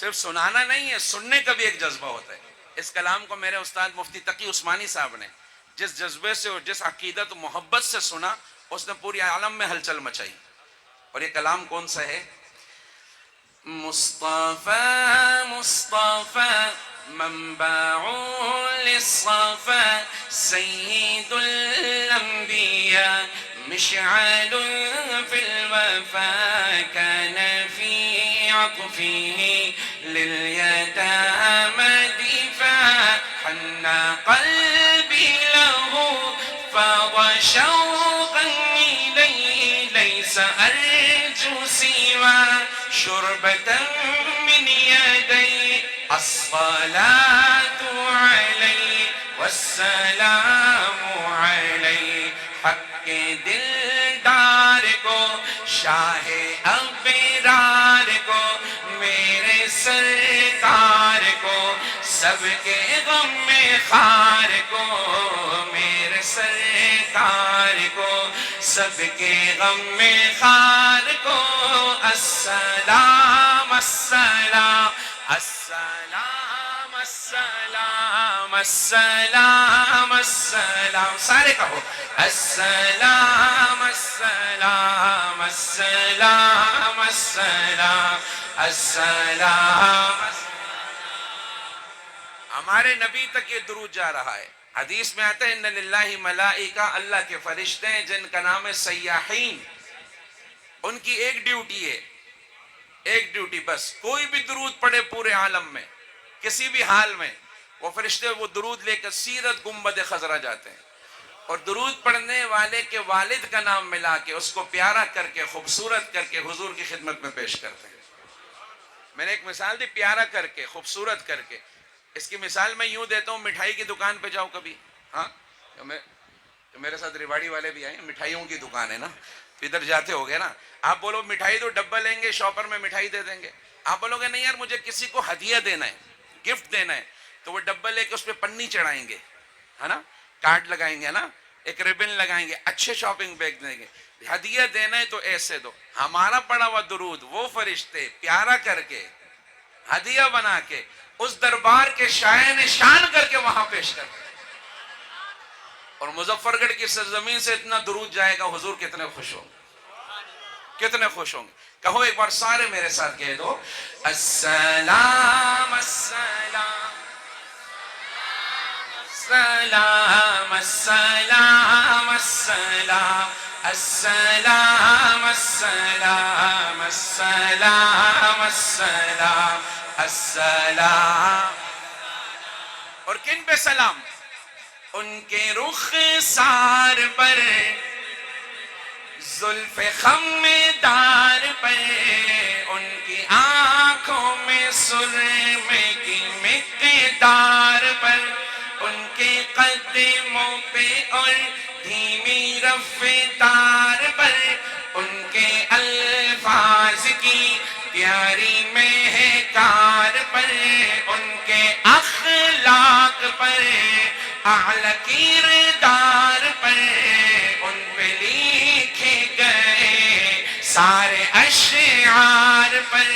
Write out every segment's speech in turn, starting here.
صرف سنانا نہیں ہے، سننے کا بھی ایک جذبہ ہوتا ہے. اس کلام کو میرے استاد مفتی تقی عثمانی صاحب نے جس جذبے سے اور جس عقیدت و محبت سے سنا، اس نے پوری عالم میں ہلچل مچائی. اور یہ کلام کون سا ہے؟ مصطفیٰ مصطفیٰ منبع للصفا سید الانبیاء مشعل فی الوفا كان في عطفه لليتامى دفاعا حنى قلبي له فاض شوقا إليه ليس أرجو سوى شربة من يدي الصلاة عليه والسلام عليه حق دلدار کو شاہ ابرار کو میرے سرکار کو سب کے غم میں خار کو میرے سرکار کو سب کے غم میں خار کو السلام السلام السلام السلام السلام السلام سارے کہو السلام السلام السلام السلام السلام. ہمارے نبی تک یہ درود جا رہا ہے. حدیث میں آتا ہے ان للہ ملائکہ، اللہ کے فرشتے ہیں جن کا نام ہے سیاحین. ان کی ایک ڈیوٹی ہے، ایک ڈیوٹی بس. کوئی بھی درود پڑھے پورے عالم میں کسی بھی حال میں، وہ فرشتے وہ درود لے کر سیرت گنبد خضرا جاتے ہیں اور درود پڑھنے والے کے والد کا نام ملا کے اس کو پیارا کر کے خوبصورت کر کے حضور کی خدمت میں پیش کرتے ہیں. میں نے ایک مثال دی، پیارا کر کے خوبصورت کر کے. اس کی مثال میں یوں دیتا ہوں، مٹھائی کی دکان پہ جاؤ کبھی، ہاں میرے ساتھ ریواڑی والے بھی آئے، مٹھائیوں کی دکان ہے نا، ادھر جاتے ہو گے نا، آپ بولو مٹھائی تو ڈبہ لیں گے، شاپر میں مٹھائی دے دیں گے. آپ بولو گے نہیں یار مجھے کسی کو ہدیہ دینا ہے، گفٹ دینا ہے، تو وہ ڈبہ لے کے اس پہ پنی چڑھائیں گے، ہے نا، کارڈ لگائیں گے نا، ایک ریبن لگائیں گے، اچھے شاپنگ بیگ دیں گے. ہدیہ دینا ہے تو ایسے دو. ہمارا پڑا ہوا درود وہ فرشتے پیارا کر کے ہدیہ بنا کے اس دربار کے شائن شان کر کے وہاں پیش کرتے ہیں. اور مظفر گڑھ کی سرزمین سے اتنا درود جائے گا، حضور کتنے خوش ہوں گے، کتنے خوش ہوں گے. کہو ایک بار سارے میرے ساتھ کہہ دو السلام السلام السلام السلام السلام السلام السلام السلام السلام السلام. اور کن پہ سلام؟ ان کے رخسار پر، زلف خمدار پر، ان کی آنکھوں میں سرمے کی مقدار پر، ان کے قدموں پہ اور دھیمی رفتار پر، ان کے الفاظ کی پیاری مہکار پر، ان کے اخلاق پر، اعلی کردار پر، ان پہ لکھے گئے سارے اشعار پر،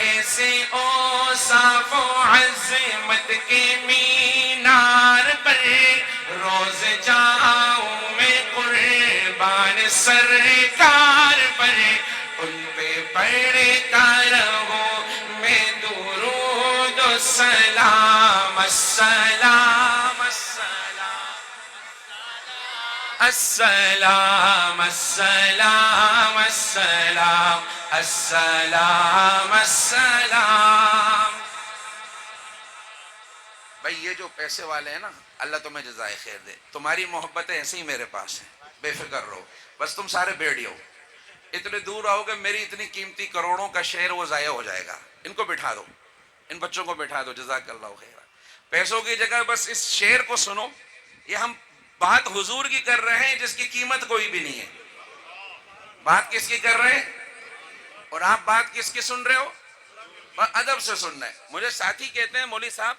ایسے اوصاف و عظمت کے مینار پر، روز جاؤں میں قربان سرکار پر، ان پہ پڑھتا رہوں میں درود و سلام. السلام السلام السلام السلام السلام السلام. بھائی یہ جو پیسے والے ہیں نا، اللہ تمہیں جزائے خیر دے. تمہاری محبتیں ایسے ہی میرے پاس ہیں، بے فکر رہو. بس تم سارے بیٹھ ہو، اتنے دور آؤ گے میری اتنی قیمتی کروڑوں کا شعر وہ ضائع ہو جائے گا. ان کو بٹھا دو، ان بچوں کو بٹھا دو، جزاک اللہ خیر. پیسوں کی جگہ بس اس شعر کو سنو. یہ ہم بات حضور کی کر رہے ہیں جس کی قیمت کوئی بھی نہیں ہے. بات کس کی کر رہے ہیں اور آپ بات کس کی سن رہے ہو؟ ادب سے سننا ہے. مجھے ساتھی کہتے ہیں مولوی صاحب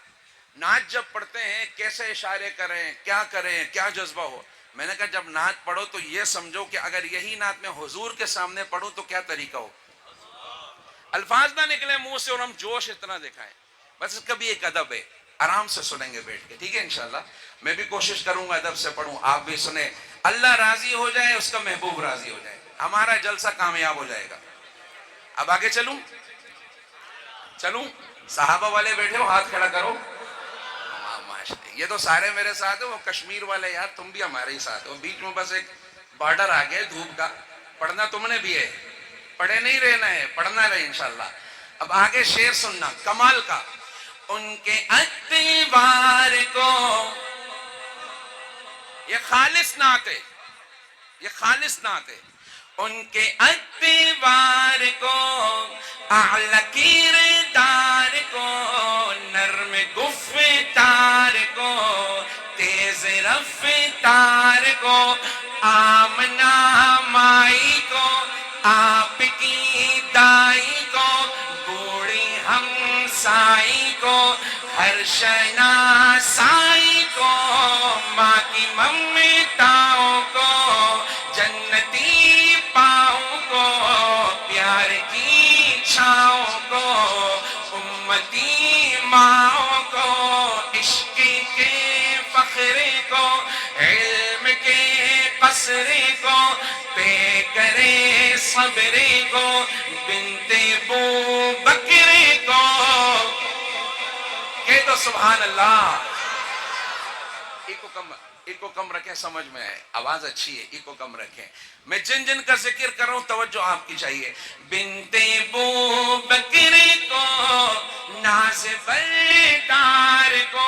نعت جب پڑھتے ہیں کیسے اشارے کریں، کیا جذبہ ہو. میں نے کہا جب نعت پڑھو تو یہ سمجھو کہ اگر یہی نعت میں حضور کے سامنے پڑھوں تو کیا طریقہ ہو. الفاظ نہ نکلے منہ سے اور ہم جوش اتنا دکھائیں. بس کبھی ایک ادب ہے, آرام سے سنیں گے بیٹھ کے, ٹھیک ہے انشاءاللہ. میں بھی کوشش کروں گا ادب سے پڑھوں, آپ بھی سنیں. اللہ راضی ہو جائے, اس کا محبوب راضی ہو جائے, ہمارا جلسہ کامیاب ہو جائے گا. اب آگے چلوں چلوں صحابہ والے بیٹھے ہو, ہاتھ کھڑا کرو. یہ تو سارے میرے ساتھ ہیں, وہ کشمیر والے یار تم بھی ہمارے ہی ساتھ ہو. بیچ میں بس ایک بارڈر آ گیا دھوپ کا. پڑھنا تم نے بھی ہے, پڑھے نہیں رہنا ہے, پڑھنا رہے انشاءاللہ. اب آگے شعر سننا کمال کا. ان کے اتوار کو, یہ خالص نعت ہے, یہ خالص نعت ہے. ان کے اتوار کو, اعلی کردار کو, نرم گفتار کو, تیز رفتار کو, آمنہ مائی کو, آپ کی دائی کو, بوڑھی ہمسائی کو, ہر شناسائی کو, ماں کی ممتاؤں کو, جنتی پاؤں کو, پیار کی چھاؤں کو, امتی ماؤں کو, عشق کے فخرے کو, علم کے قصرے کو, پے کرے صبرے کو, بنت بو بکرے کو. کہہ دو سبحان اللہ. ایک کو کم رکھیں, سمجھ میں آئے, آواز اچھی ہے, ایک کو کم رکھیں. میں جن جن کا ذکر کر رہا ہوں توجہ آپ کی چاہیے. بنت بو بکرے کو, ناز بردار کو,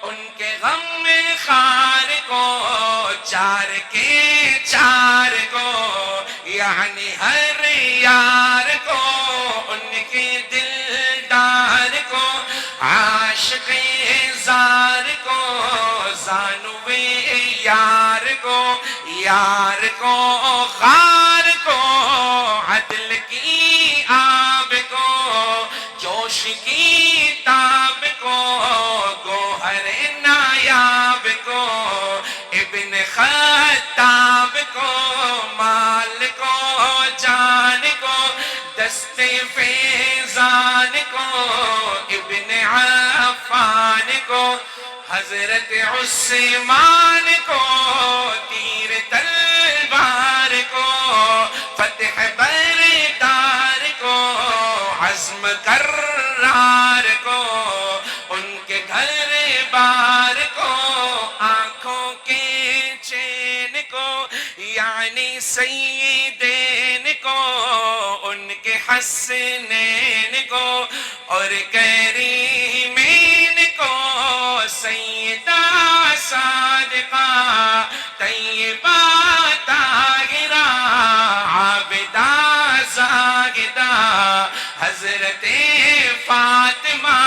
ان کے غم خار کو, چار کے چار کو, یعنی ہر یار کو, ان کے دلدار کو, عاشق زار کو, زانوے یار کو, یار کو غار کو, عدل کی آب کو, جوش کی تاب کو, گوہر نایاب کو, ابن خطاب کو, مال کو جان کو, دست فیضان کو, ابن عفان کو, حضرت عثمان کو, تیر تلوار کو, فتح بردار کو, عزم کرار کو, ان کے گھر بار کو, آنکھوں کے چین کو, یعنی سیدین کو, ان کے حسنین کو, اور کریمین کو, سیدہ صادقہ طیبہ طاہرہ عابدہ زاہدہ, حضرت فاطمہ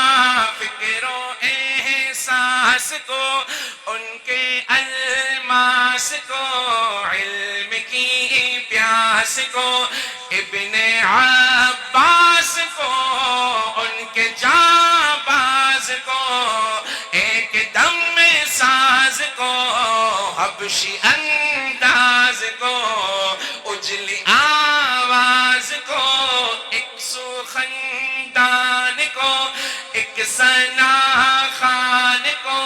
فکر و احساس کو, ان کے الماس کو, علم کی پیاس کو, ابن عباس کو, ان کے جانباز کو, ایک دم ساز کو, حبشی انداز کو, اجلی آواز کو, ایک سو خندان کو, ایک ثنا خان کو,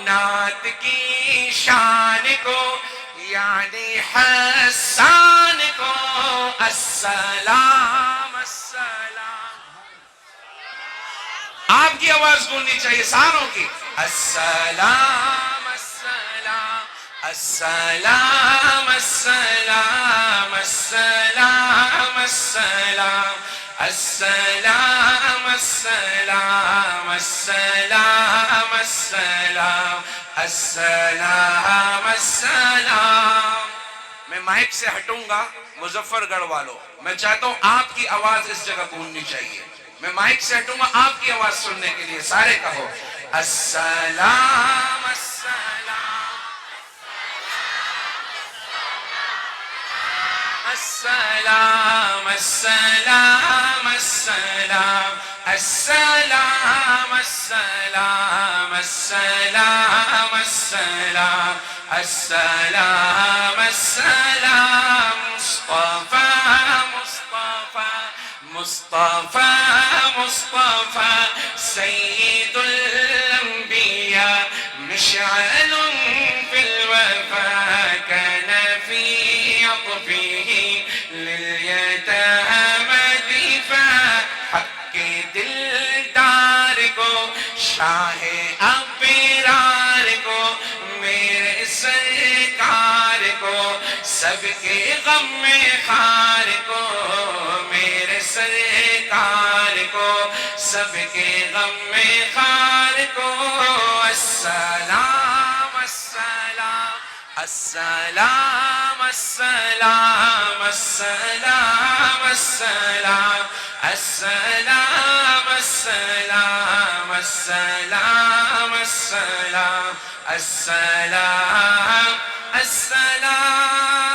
نعت کی شان کو, یعنی حسان کو, السلام السلام. آپ کی آواز گونجنی چاہیے ساروں کی. السلام السلام السلام السلام السلام السلام السلام السلام السلام السلام السلام السلام. میں مائک سے ہٹوں گا مظفر گڑھ والوں, میں چاہتا ہوں آپ کی آواز اس جگہ گونجنی چاہیے. میں مائک سے ہٹوں گا آپ کی آواز سننے کے لیے, سارے کہو السلام السلام السلام السلام السلام السلام السلام السلام السلام السلام السلام. مصطفیٰ مصطفیٰ مصطفى مصطفى سيد الأنبياء مشعل في الوفا كان في عطفه لليتامى دفاع حق دلدار کو شاہ ابرار کو میرے سرکار کو سب کے غم میں خار کو میرے سرکار کو سب کے غم میں خار کو السلام السلام السلام السلام السلام السلام السلام السلام السلام السلام السلام السلام